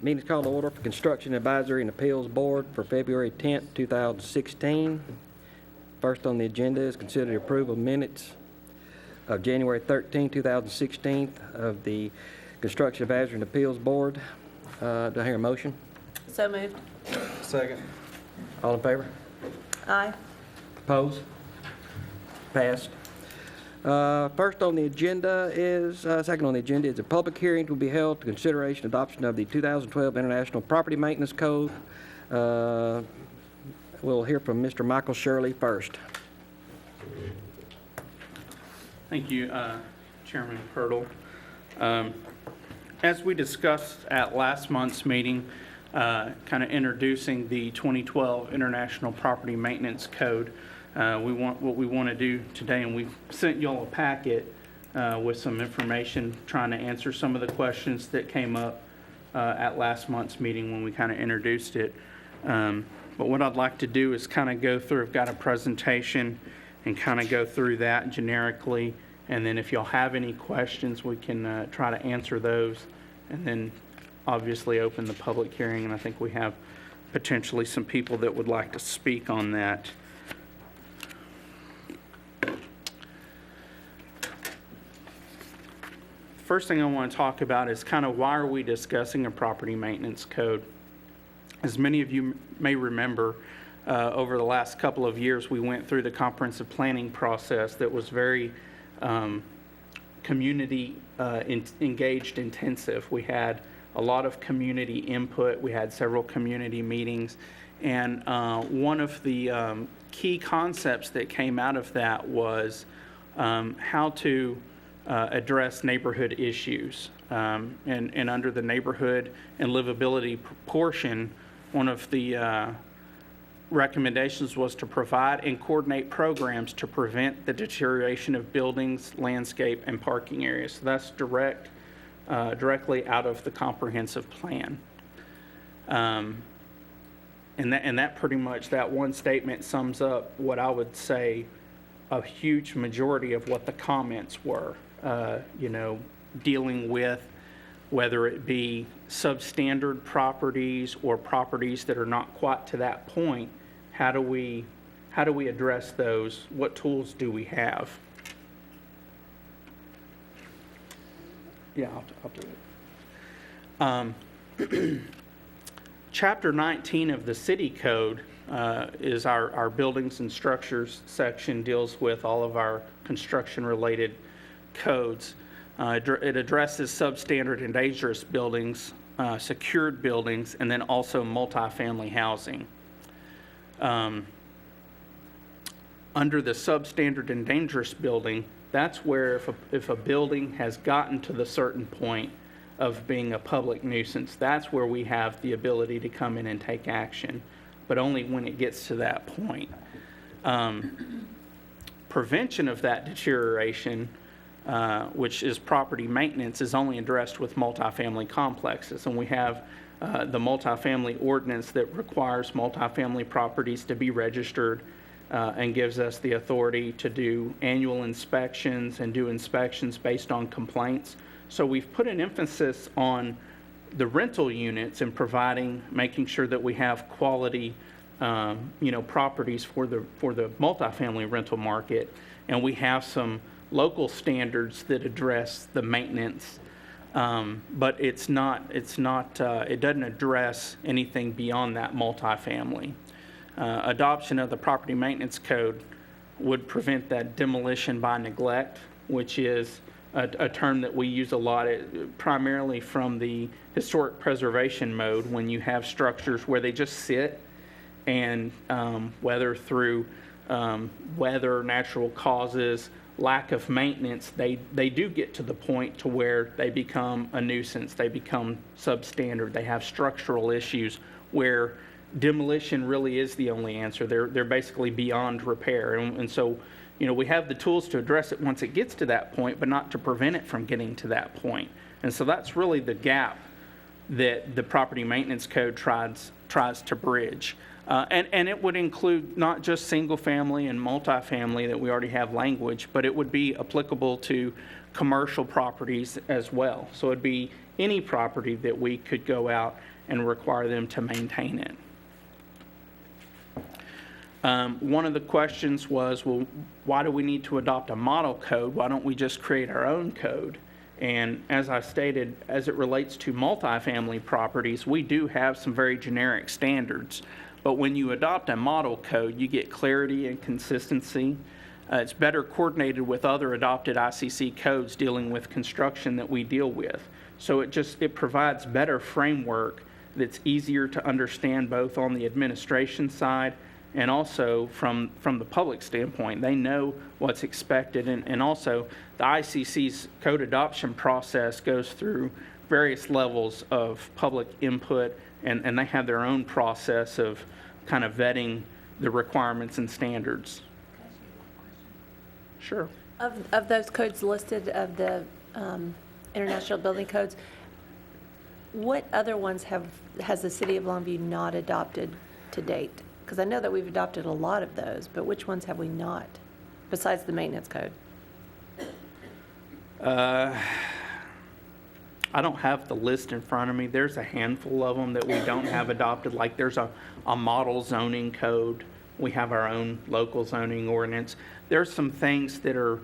Meeting's called to order for Construction Advisory and Appeals Board for February 10th, 2016. First on the agenda is consider the approval of minutes of January 13, 2016 of the Construction Advisory and Appeals Board. Do I hear a motion? So moved. Second. All in favor? Aye. Opposed? Passed. First on the agenda is, second on the agenda is a public hearing to be held to consideration adoption of the 2012 International Property Maintenance Code. We'll hear from Mr. Michael Shirley first. Thank you, Chairman Hurdle. As we discussed at last month's meeting, kind of introducing the 2012 International Property Maintenance Code, what we want to do today, and we've sent y'all a packet with some information trying to answer some of the questions that came up at last month's meeting when we kind of introduced it. But what I'd like to do is kind of go through, I've got a presentation and kind of go through that generically, and then if y'all have any questions, we can try to answer those, and then obviously open the public hearing, and I think we have potentially some people that would like to speak on that. First thing I want to talk about is kind of why are we discussing a property maintenance code. As many of you may remember, over the last couple of years, we went through the comprehensive planning process that was very community engaged intensive. We had a lot of community input. We had several community meetings. And one of the key concepts that came out of that was how to address neighborhood issues. And under the neighborhood and livability portion, one of the recommendations was to provide and coordinate programs to prevent the deterioration of buildings, landscape, and parking areas. So that's directly out of the comprehensive plan. And that pretty much, that one statement sums up what I would say a huge majority of what the comments were, dealing with whether it be substandard properties or properties that are not quite to that point. How do we address those? What tools do we have? Yeah, I'll do it. Chapter 19 of the City Code is our buildings and structures section, deals with all of our construction-related codes. It addresses substandard and dangerous buildings, secured buildings, and then also multifamily housing. Under the substandard and dangerous building, that's where if a building has gotten to the certain point of being a public nuisance, that's where we have the ability to come in and take action, but only when it gets to that point. Prevention of that deterioration, which is property maintenance, is only addressed with multifamily complexes. And we have the multifamily ordinance that requires multifamily properties to be registered and gives us the authority to do annual inspections and do inspections based on complaints. So we've put an emphasis on the rental units and making sure that we have quality properties for the multifamily rental market. And we have some local standards that address the maintenance, but it doesn't address anything beyond that multifamily. Adoption of the property maintenance code would prevent that demolition by neglect, which is a term that we use a lot, primarily from the historic preservation mode, when you have structures where they just sit, and whether through weather, natural causes, lack of maintenance, they do get to the point to where they become a nuisance, they become substandard, they have structural issues where demolition really is the only answer. They're basically beyond repair, and so we have the tools to address it once it gets to that point, but not to prevent it from getting to that point. And so that's really the gap that the property maintenance code tries to bridge. And it would include not just single family and multifamily that we already have language, but it would be applicable to commercial properties as well. So it'd be any property that we could go out and require them to maintain it. One of the questions was, well, why do we need to adopt a model code? Why don't we just create our own code? And as I stated, as it relates to multifamily properties, we do have some very generic standards. But when you adopt a model code, you get clarity and consistency. It's better coordinated with other adopted ICC codes dealing with construction that we deal with. So it provides better framework that's easier to understand both on the administration side and also from the public standpoint. They know what's expected, and also the ICC's code adoption process goes through various levels of public input, and they have their own process of kind of vetting the requirements and standards. Sure. Of those codes listed, of the international building codes, what other ones has the city of Longview not adopted to date? Because I know that we've adopted a lot of those, but which ones have we not, besides the maintenance code? I don't have the list in front of me. There's a handful of them that we don't have adopted. Like there's a model zoning code. We have our own local zoning ordinance. There's some things that are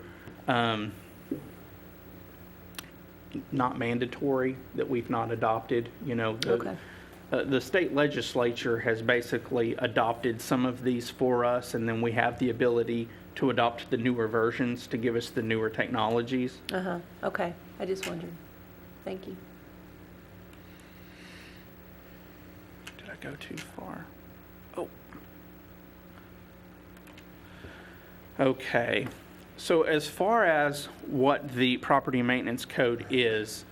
not mandatory that we've not adopted. You know, Okay. The state legislature has basically adopted some of these for us, and then we have the ability to adopt the newer versions to give us the newer technologies. Okay, I just wondered. Thank you. Did I go too far? Oh. Okay. So as far as what the property maintenance code is,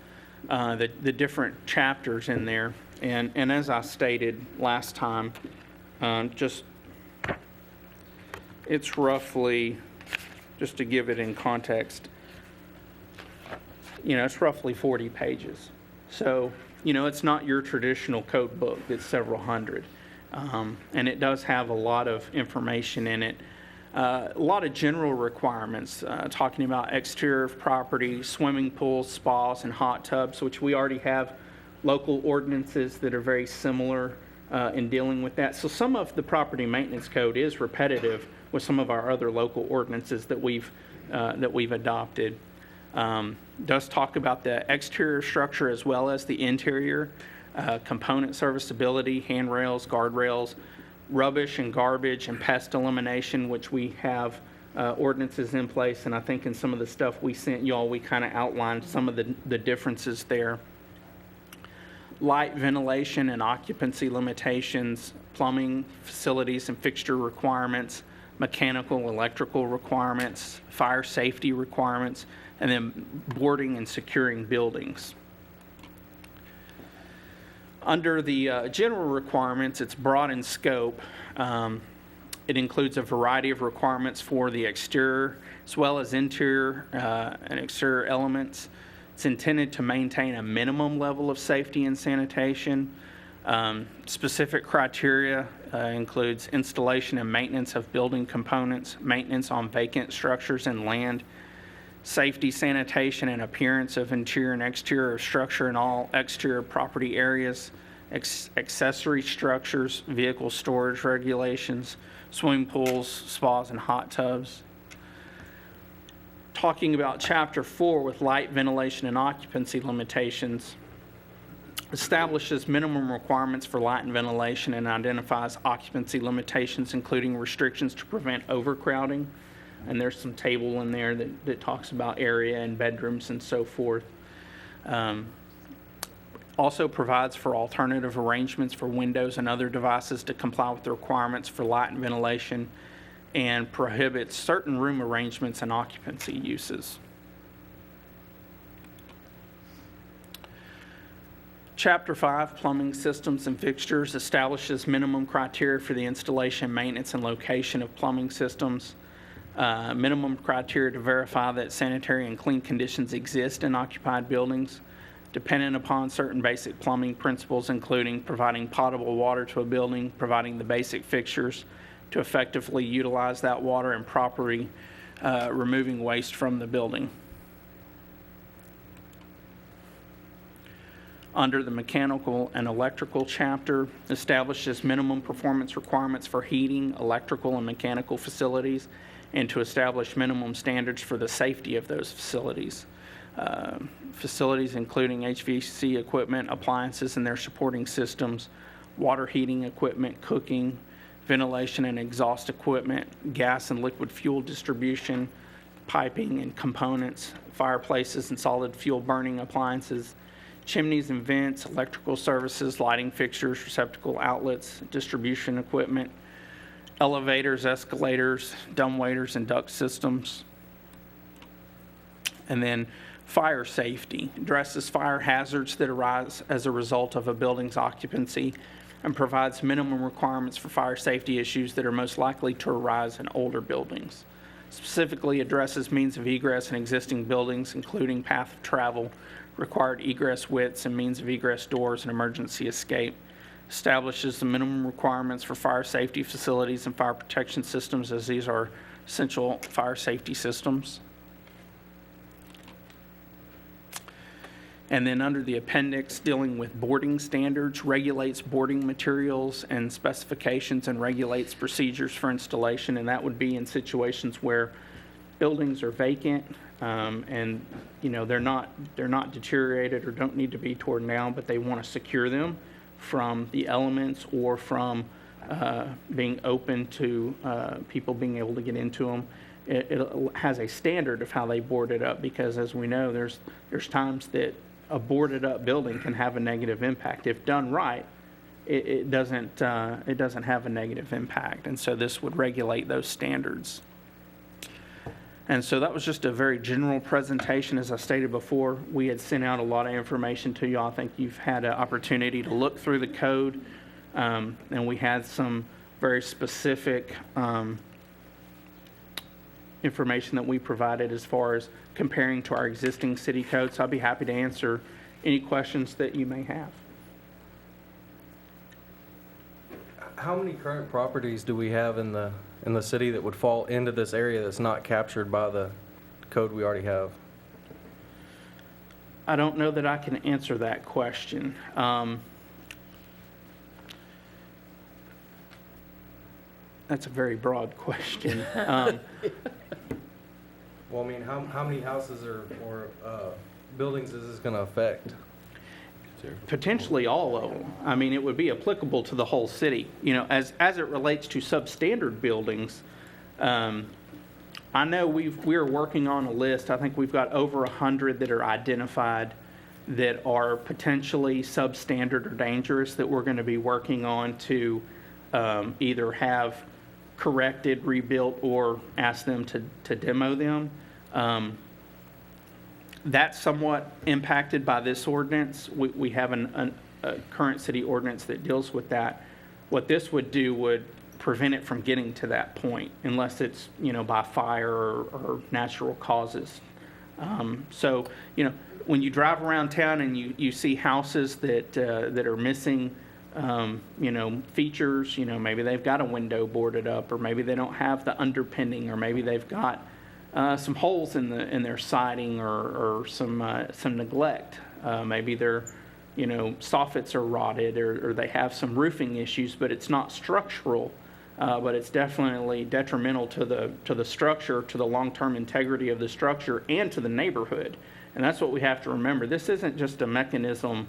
the different chapters in there, and as I stated last time, it's roughly, just to give it in context, it's roughly 40 pages. So, it's not your traditional code book that's several hundred. And it does have a lot of information in it. A lot of general requirements, talking about exterior of property, swimming pools, spas, and hot tubs, which we already have local ordinances that are very similar in dealing with that. So some of the property maintenance code is repetitive with some of our other local ordinances that we've adopted. Does talk about the exterior structure as well as the interior, component serviceability, handrails, guardrails, rubbish and garbage, and pest elimination, which we have ordinances in place. And I think in some of the stuff we sent y'all, we kind of outlined some of the differences there. Light, ventilation, and occupancy limitations, plumbing, facilities and fixture requirements, mechanical, electrical requirements, fire safety requirements, and then boarding and securing buildings. Under the general requirements, it's broad in scope. It includes a variety of requirements for the exterior as well as interior and exterior elements. It's intended to maintain a minimum level of safety and sanitation. Specific criteria includes installation and maintenance of building components, maintenance on vacant structures and land, safety, sanitation, and appearance of interior and exterior structure in all exterior property areas, accessory structures, vehicle storage regulations, swimming pools, spas, and hot tubs. Talking about Chapter 4 with light, ventilation, and occupancy limitations, establishes minimum requirements for light and ventilation and identifies occupancy limitations, including restrictions to prevent overcrowding. And there's some table in there that talks about area and bedrooms and so forth. Also provides for alternative arrangements for windows and other devices to comply with the requirements for light and ventilation, and prohibits certain room arrangements and occupancy uses. Chapter 5, Plumbing Systems and Fixtures, establishes minimum criteria for the installation, maintenance, and location of plumbing systems. Minimum criteria to verify that sanitary and clean conditions exist in occupied buildings, dependent upon certain basic plumbing principles, including providing potable water to a building, providing the basic fixtures to effectively utilize that water, and properly removing waste from the building. under the mechanical and electrical chapter, establishes minimum performance requirements for heating, electrical, and mechanical facilities, and to establish minimum standards for the safety of those facilities. Facilities including HVAC equipment, appliances and their supporting systems, water heating equipment, cooking, ventilation and exhaust equipment, gas and liquid fuel distribution, piping and components, fireplaces and solid fuel burning appliances, chimneys and vents, electrical services, lighting fixtures, receptacle outlets, distribution equipment, elevators, escalators, dumbwaiters, and duct systems. And then fire safety addresses fire hazards that arise as a result of a building's occupancy and provides minimum requirements for fire safety issues that are most likely to arise in older buildings. Specifically addresses means of egress in existing buildings, including path of travel, required egress widths, and means of egress doors and emergency escape. Establishes the minimum requirements for fire safety facilities and fire protection systems, as these are essential fire safety systems. And then under the appendix dealing with boarding standards, regulates boarding materials and specifications and regulates procedures for installation. And that would be in situations where buildings are vacant and they're not deteriorated or don't need to be torn down, but they want to secure them from the elements or from being open to people being able to get into them. It has a standard of how they board it up, because as we know, there's times that a boarded up building can have a negative impact. If done right, it doesn't have a negative impact. And so this would regulate those standards. And so that was just a very general presentation. As I stated before, we had sent out a lot of information to you. I think you've had an opportunity to look through the code, and we had some very specific information that we provided as far as comparing to our existing city code. So I'll be happy to answer any questions that you may have. How many current properties do we have in the city that would fall into this area that's not captured by the code we already have? I don't know that I can answer that question. That's a very broad question. Well, I mean, how many houses or buildings is this going to affect? Potentially all of them. I mean, it would be applicable to the whole city. As it relates to substandard buildings, I know we're working on a list. I think we've got over 100 that are identified that are potentially substandard or dangerous that we're going to be working on to either have corrected, rebuilt, or ask them to demo them. That's somewhat impacted by this ordinance. We have a current city ordinance that deals with that. What this would do would prevent it from getting to that point unless it's, by fire or natural causes. So, when you drive around town and you see houses that are missing features, maybe they've got a window boarded up, or maybe they don't have the underpinning, or maybe they've got some holes in their siding, or some neglect. Maybe their soffits are rotted, or they have some roofing issues, but it's not structural, but it's definitely detrimental to the structure, to the long-term integrity of the structure, and to the neighborhood. And that's what we have to remember. This isn't just a mechanism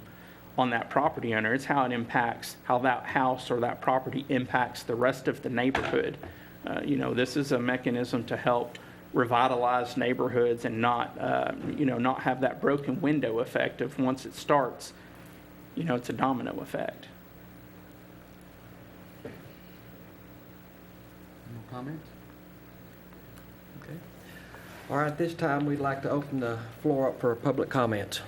on that property owner. It's how it impacts, how that house or that property impacts the rest of the neighborhood. This is a mechanism to help revitalize neighborhoods and not have that broken window effect of once it starts, it's a domino effect. More comments? Okay. All right, at this time, we'd like to open the floor up for public comments.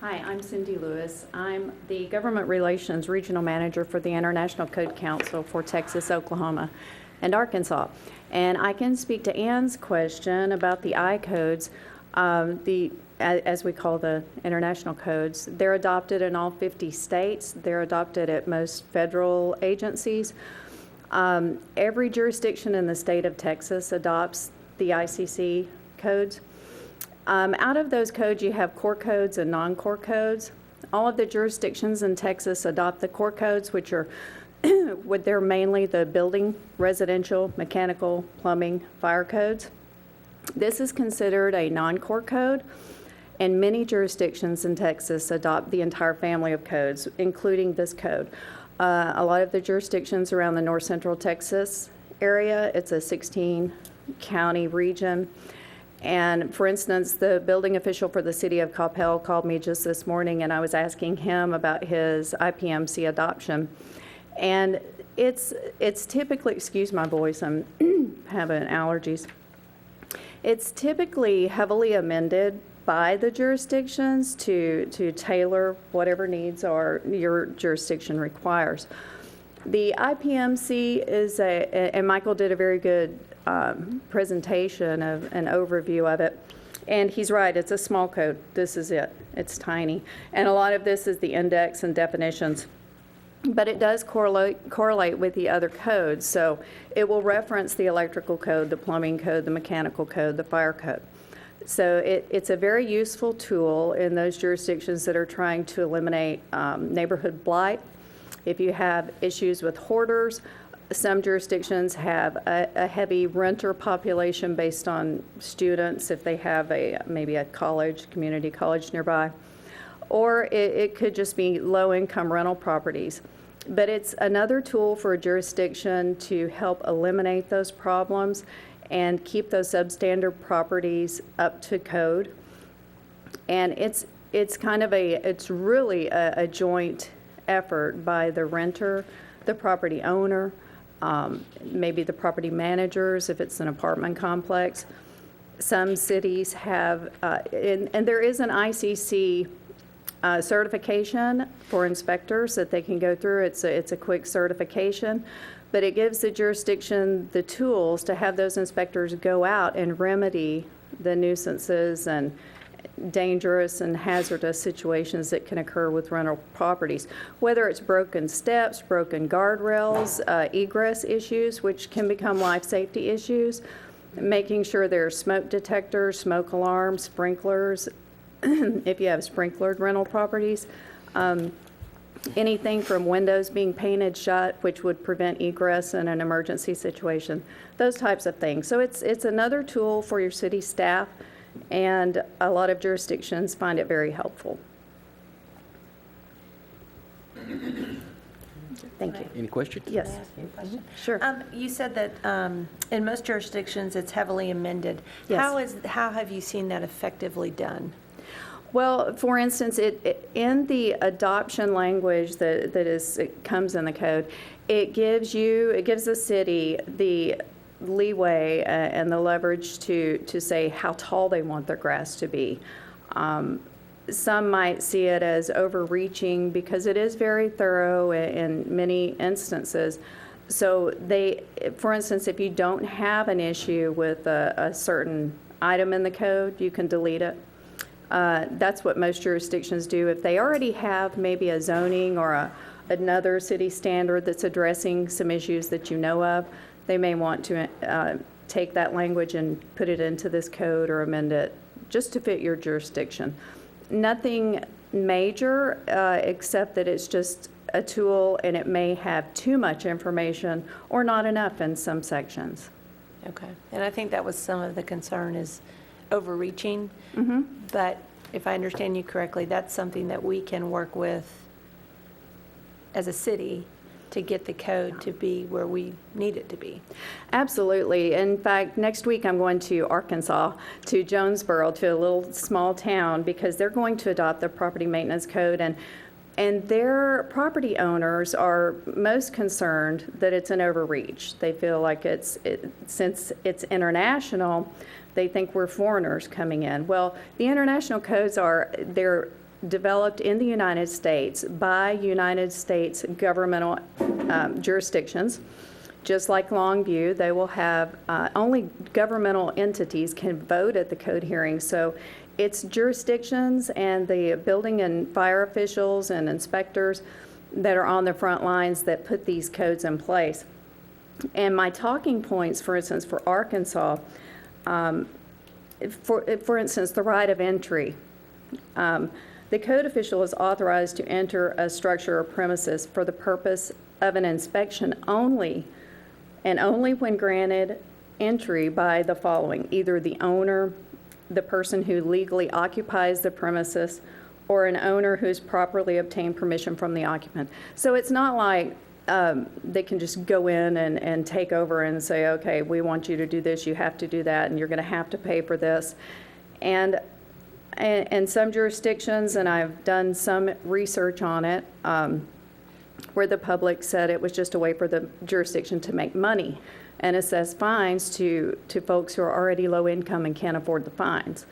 Hi, I'm Cindy Lewis. I'm the Government Relations Regional Manager for the International Code Council for Texas, Oklahoma, and Arkansas. And I can speak to Ann's question about the I codes, as we call the international codes. They're adopted in all 50 states. They're adopted at most federal agencies. Every jurisdiction in the state of Texas adopts the ICC codes. Out of those codes, you have core codes and non-core codes. All of the jurisdictions in Texas adopt the core codes, which are they're mainly the building, residential, mechanical, plumbing, fire codes. This is considered a non-core code, and many jurisdictions in Texas adopt the entire family of codes, including this code. A lot of the jurisdictions around the north central Texas area, it's a 16-county region. And for instance, the building official for the city of Coppell called me just this morning, and I was asking him about his IPMC adoption. And it's typically, excuse my voice, I'm having allergies. It's typically heavily amended by the jurisdictions to tailor whatever needs your jurisdiction requires. The IPMC is and Michael did a very good presentation of an overview of it. And he's right, it's a small code. This is it. It's tiny. And a lot of this is the index and definitions. But it does correlate with the other codes. So it will reference the electrical code, the plumbing code, the mechanical code, the fire code. So it's a very useful tool in those jurisdictions that are trying to eliminate neighborhood blight. If you have issues with hoarders, some jurisdictions have a heavy renter population based on students, if they have maybe a college, community college nearby. Or it could just be low-income rental properties. But it's another tool for a jurisdiction to help eliminate those problems and keep those substandard properties up to code. And it's really a joint effort by the renter, the property owner, maybe the property managers if it's an apartment complex. Some cities have, and there is an ICC certification for inspectors that they can go through. It's a quick certification, but it gives the jurisdiction the tools to have those inspectors go out and remedy the nuisances and dangerous and hazardous situations that can occur with rental properties, whether it's broken steps, broken guardrails, egress issues, which can become life safety issues, making sure there are smoke detectors, smoke alarms, sprinklers, if you have sprinklered rental properties, anything from windows being painted shut, which would prevent egress in an emergency situation, those types of things. So it's another tool for your city staff, and a lot of jurisdictions find it very helpful. Thank you. Any questions? Yes. Can I ask you a question? Sure. You said that in most jurisdictions, it's heavily amended. Yes. How have you seen that effectively done? Well, for instance, in the adoption language it comes in the code, it gives the city the leeway and the leverage to say how tall they want their grass to be. Some might see it as overreaching because it is very thorough in many instances. So for instance, if you don't have an issue with a certain item in the code, you can delete it. That's what most jurisdictions do. If they already have maybe a zoning or another city standard that's addressing some issues that you know of, they may want to take that language and put it into this code or amend it just to fit your jurisdiction. Nothing major, except that it's just a tool and it may have too much information or not enough in some sections. Okay. And I think that was some of the concern is overreaching. Mm-hmm. But if I understand you correctly, that's something that we can work with as a city to get the code to be where we need it to be. Absolutely. In fact, next week I'm going to Arkansas, to Jonesboro, to a little small town, because they're going to adopt the property maintenance code, and their property owners are most concerned that it's an overreach. They feel like since it's international, they think we're foreigners coming in. Well, the international codes they're developed in the United States by United States governmental jurisdictions. Just like Longview, they will have only governmental entities can vote at the code hearing. So it's jurisdictions and the building and fire officials and inspectors that are on the front lines that put these codes in place. And my talking points, for instance, for Arkansas, for instance, the right of entry. The code official is authorized to enter a structure or premises for the purpose of an inspection only, and only when granted entry by the following: either the owner, the person who legally occupies the premises, or an owner who's properly obtained permission from the occupant. So it's not like they can just go in and take over and say, okay, we want you to do this, you have to do that, and you're going to have to pay for this. And some jurisdictions, and I've done some research on it, where the public said it was just a way for the jurisdiction to make money and assess fines to folks who are already low income and can't afford the fines.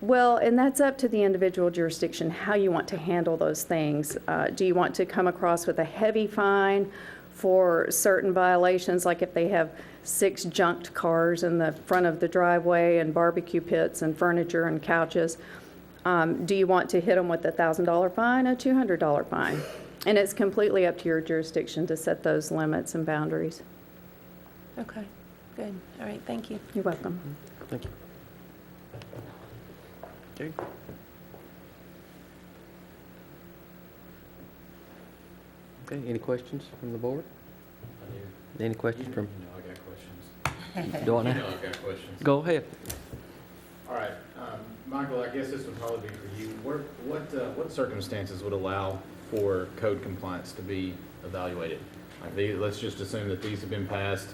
Well, and that's up to the individual jurisdiction, how you want to handle those things. Do you want to come across with a heavy fine for certain violations, like if they have 6 junked cars in the front of the driveway and barbecue pits and furniture and couches? Do you want to hit them with a $1,000 fine, a $200 fine? And it's completely up to your jurisdiction to set those limits and boundaries. Okay, good. All right, thank you. You're welcome. Thank you. Okay. Okay, any questions from the board? Any questions from, I got questions. do I You know? know I've got questions. Go ahead. All right, Michael, I guess this would probably be for you. What circumstances would allow for code compliance to be evaluated? Like let's just assume that these have been passed.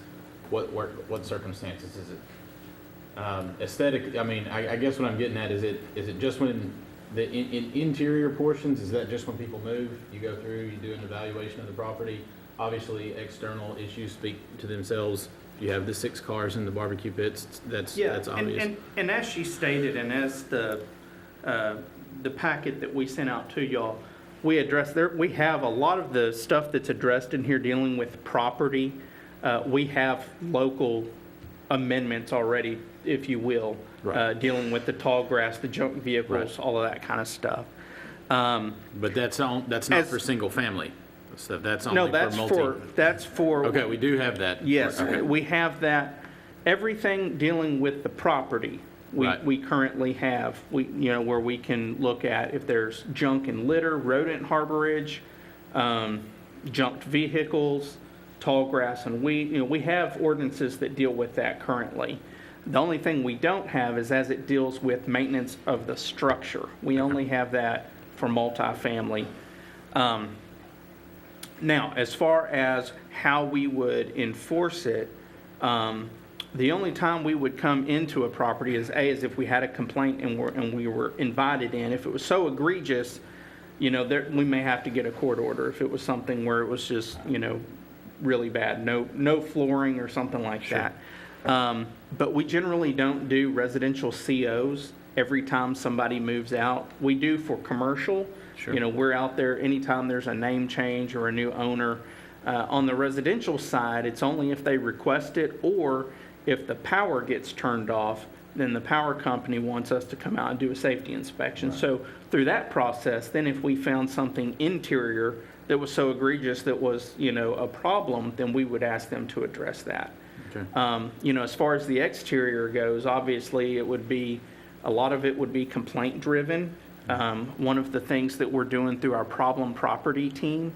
What circumstances is it? Aesthetic, I mean, I guess what I'm getting at is it just when the in interior portions, is that just when people move, you go through, you do an evaluation of the property? Obviously, external issues speak to themselves. You have the 6 cars in the barbecue pits, that's obvious. And as she stated, and as the packet that we sent out to y'all, we have a lot of the stuff that's addressed in here dealing with property. We have local amendments already, if you will, Right. dealing with the tall grass, the junk vehicles, Right. all of that kind of stuff. But that's not as- for single family. So that's No, only for multi. that's for. Okay, we do have that. Yes, Okay. we have that. Everything dealing with the property, Right. we currently have, where we can look at if there's junk and litter, rodent harborage, junked vehicles, tall grass and weed. We have ordinances that deal with that currently. The only thing we don't have is as it deals with maintenance of the structure. We only have that for multifamily. Now, as far as how we would enforce it, the only time we would come into a property is if we had a complaint and we were invited in. If it was so egregious, we may have to get a court order. If it was something where it was just, really bad, no flooring or something like that. But we generally don't do residential COs every time somebody moves out. We do for commercial. Sure. We're out there anytime there's a name change or a new owner. On the residential side, it's only if they request it, or if the power gets turned off, then the power company wants us to come out and do a safety inspection. Right. So through that process, then if we found something interior that was so egregious that was, a problem, then we would ask them to address that. Okay. As far as the exterior goes, obviously a lot of it would be complaint driven. One of the things that we're doing through our problem property team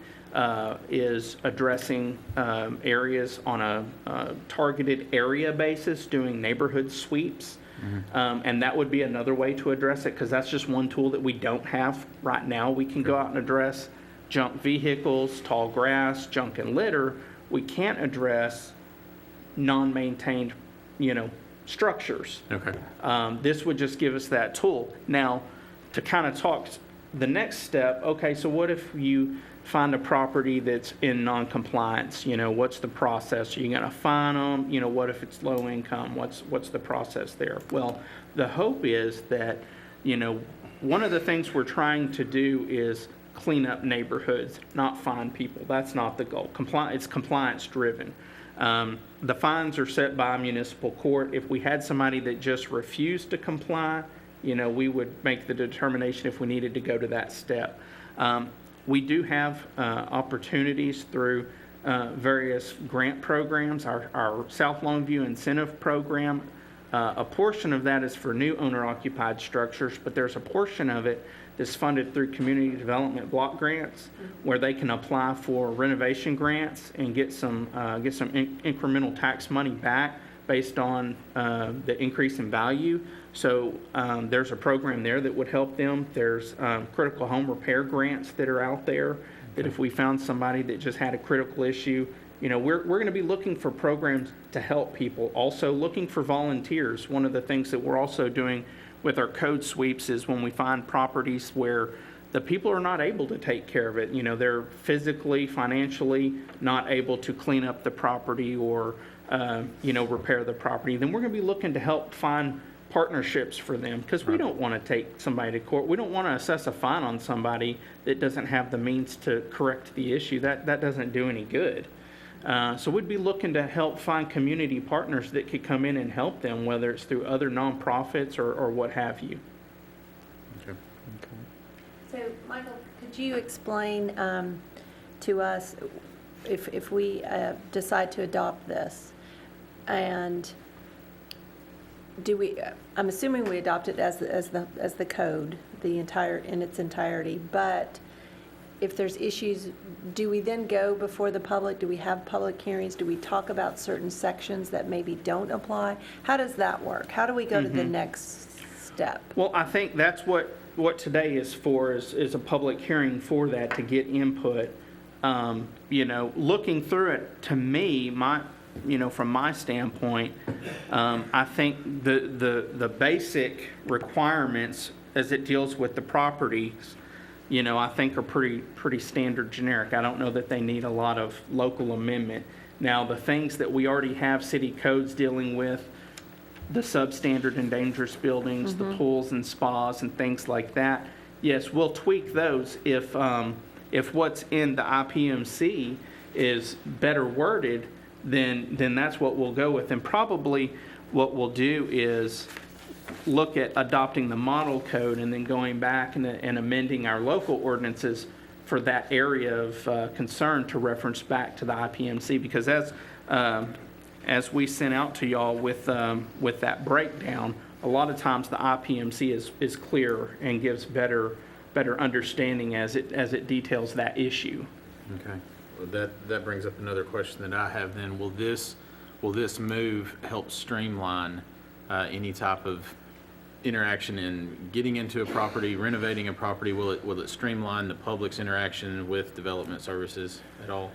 is addressing areas on a targeted area basis, doing neighborhood sweeps. Mm-hmm. And that would be another way to address it, because that's just one tool that we don't have right now. We can go out and address junk vehicles, tall grass, junk and litter. We can't address non-maintained, structures. Okay. This would just give us that tool. Now, to kind of talk the next step, okay, so what if you find a property that's in non-compliance? What's the process? Are you going to fine them? What if it's low income? What's the process there? Well, the hope is that, one of the things we're trying to do is clean up neighborhoods, not fine people. That's not the goal. It's compliance driven. The fines are set by a municipal court. If we had somebody that just refused to comply, we would make the determination if we needed to go to that step. We do have opportunities through various grant programs, our South Longview Incentive Program. A portion of that is for new owner-occupied structures, but there's a portion of it that's funded through community development block grants, where they can apply for renovation grants and get some incremental tax money back based on the increase in value. So there's a program there that would help them. There's critical home repair grants that are out there that if we found somebody that just had a critical issue, you know, we're going to be looking for programs to help people. Also looking for volunteers. One of the things that we're also doing with our code sweeps is when we find properties where the people are not able to take care of it, you know, they're physically, financially not able to clean up the property or, you know, repair the property, then we're going to be looking to help find partnerships for them, because we don't want to take somebody to court. We don't want to assess a fine on somebody that doesn't have the means to correct the issue. That doesn't do any good. So we'd be looking to help find community partners that could come in and help them, whether it's through other nonprofits or what have you. Okay. So, Michael, could you explain to us if we decide to adopt this, and do we? I'm assuming we adopt it as the code, in its entirety. But if there's issues, do we then go before the public? Do we have public hearings? Do we talk about certain sections that maybe don't apply? How does that work? How do we go to the next step? Well, I think that's what today is for, is a public hearing for that, to get input. You know, looking through it, to me, from my standpoint, I think the basic requirements as it deals with the properties, you know, I think are pretty standard generic. I don't know that they need a lot of local amendment. Now, the things that we already have city codes dealing with, the substandard and dangerous buildings, the pools and spas and things like that, yes, we'll tweak those if what's in the IPMC is better worded, then that's what we'll go with. And probably what we'll do is look at adopting the model code and then going back and amending our local ordinances for that area of concern to reference back to the IPMC, because as we sent out to y'all with that breakdown, a lot of times the IPMC is clearer and gives better understanding as it details that issue. Okay. Well, that brings up another question that I have then. Will this move help streamline any type of interaction in getting into a property, renovating a property? Will it streamline the public's interaction with development services at all?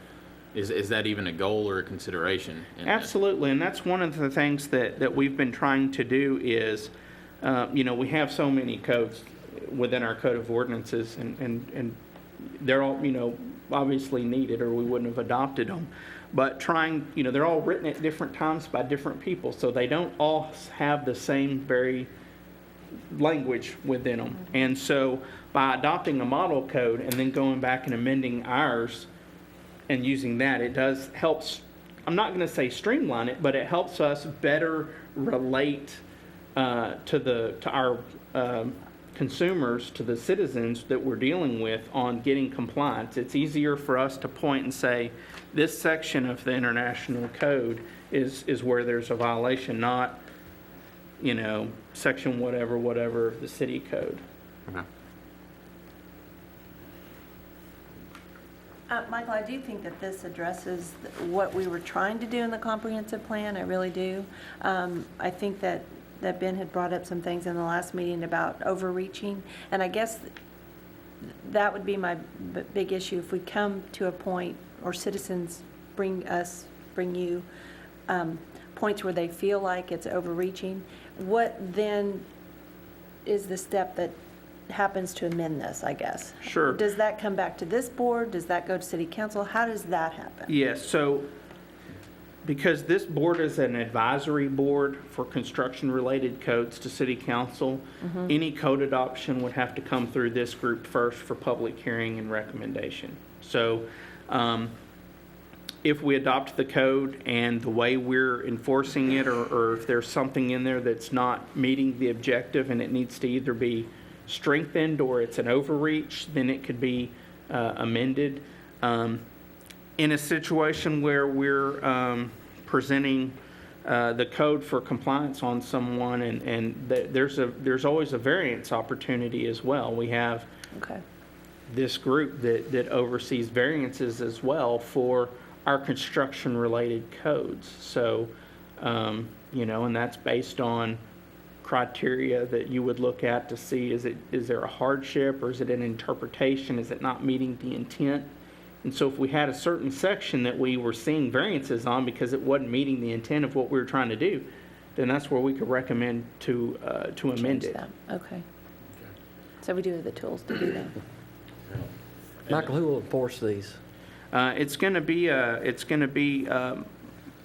Is that even a goal or a consideration? Absolutely, and that's one of the things that we've been trying to do is, you know, we have so many codes within our code of ordinances, and they're all, you know, obviously needed, or we wouldn't have adopted them. But you know, they're all written at different times by different people, so they don't all have the same very language within them. And so by adopting a model code and then going back and amending ours and using that, it does helps, I'm not going to say streamline it, but it helps us better relate to our consumers, to the citizens that we're dealing with on getting compliance. It's easier for us to point and say, this section of the international code is where there's a violation, not, you know, section whatever the city code. Okay. Michael, I do think that this addresses what we were trying to do in the comprehensive plan. I really do. I think that Ben had brought up some things in the last meeting about overreaching, and I guess that would be my big issue. If we come to a point, or citizens bring you points where they feel like it's overreaching, what then is the step that happens to amend this, I guess? Sure. Does that come back to this board? Does that go to city council? How does that happen? Yes, so because this board is an advisory board for construction-related codes to city council, any code adoption would have to come through this group first for public hearing and recommendation. So if we adopt the code and the way we're enforcing it, or if there's something in there that's not meeting the objective and it needs to either be strengthened or it's an overreach, then it could be amended. in a situation where we're presenting the code for compliance on someone, and there's always a variance opportunity as well. We have Okay. this group that oversees variances as well for our construction-related codes. So, and that's based on criteria that you would look at to see, is there a hardship, or is it an interpretation? Is it not meeting the intent? And so if we had a certain section that we were seeing variances on because it wasn't meeting the intent of what we were trying to do, then that's where we could recommend to amend Change it. that. Okay. So we do have the tools to do that. Michael, who will enforce these? It's going to be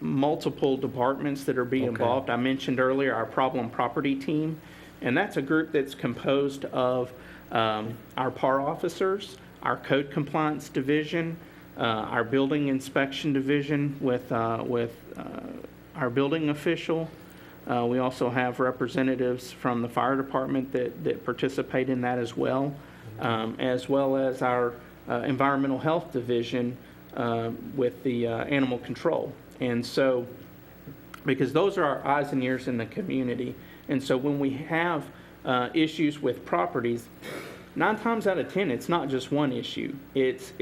multiple departments that are being Okay. involved. I mentioned earlier our problem property team, and that's a group that's composed of our PAR officers, our code compliance division, our building inspection division with our building official. We also have representatives from the fire department that participate in that as well as our environmental health division with the animal control. And so, because those are our eyes and ears in the community. And so when we have issues with properties, 9 times out of 10, it's not just one issue. It's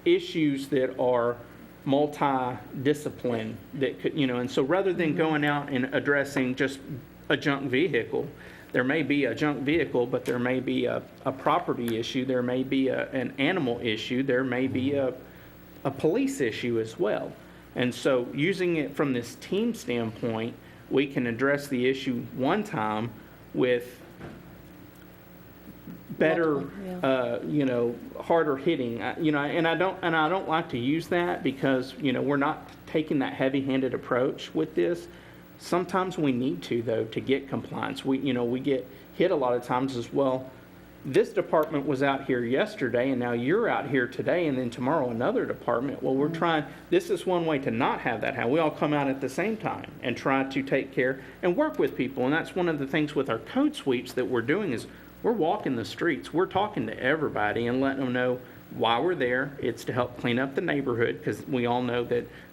issues that are multi-discipline that could, and so rather than going out and addressing just a junk vehicle, there may be a junk vehicle, but there may be a property issue, there may be an animal issue, there may be a police issue as well. And so using it from this team standpoint, we can address the issue one time with better, Multiple, harder hitting, and I don't like to use that because, we're not taking that heavy-handed approach with this. Sometimes we need to, though, to get compliance. We get hit a lot of times as well. This department was out here yesterday, and now you're out here today, and then tomorrow another department. Well, we're trying, this is one way to not have that happen. We all come out at the same time and try to take care and work with people. And that's one of the things with our code sweeps that we're doing is we're walking the streets. We're talking to everybody and letting them know why we're there. It's to help clean up the neighborhood because we all know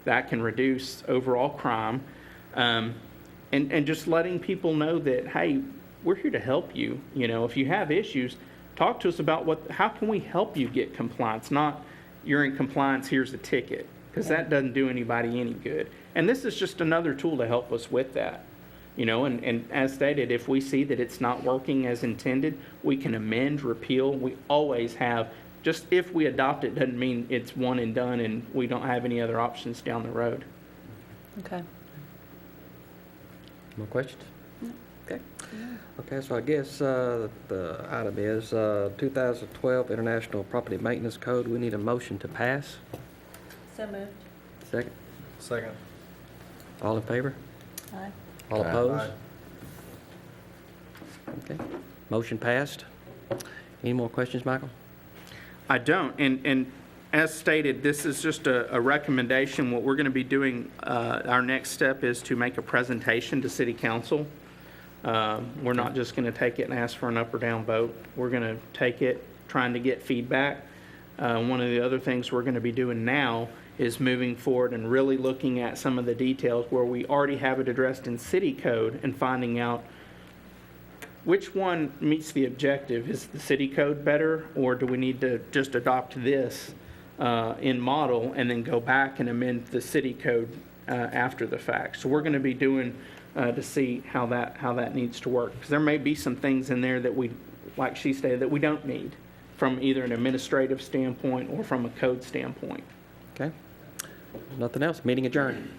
that can reduce overall crime. And just letting people know that, hey, we're here to help you. If you have issues, talk to us about how can we help you get compliance, not you're in compliance, here's a ticket, because that doesn't do anybody any good. And this is just another tool to help us with that. And as stated, if we see that it's not working as intended, we can amend, repeal. We always have, just if we adopt it doesn't mean it's one and done and we don't have any other options down the road. Okay. More questions? Good. Okay, so I guess the item is 2012 International Property Maintenance Code. We need a motion to pass. So moved. Second. Second. All in favor? Aye. All opposed? Okay, motion passed. Any more questions, Michael? I don't. And as stated, this is just a recommendation. What we're going to be doing, our next step is to make a presentation to City Council. We're not just going to take it and ask for an up or down vote. We're going to take it, trying to get feedback. One of the other things we're going to be doing now is moving forward and really looking at some of the details where we already have it addressed in city code and finding out which one meets the objective. Is the city code better, or do we need to just adopt this in model and then go back and amend the city code after the fact? So we're going to be doing to see how that needs to work, because there may be some things in there that we, like she stated, that we don't need from either an administrative standpoint or from a code standpoint. Okay. Nothing else. Meeting adjourned.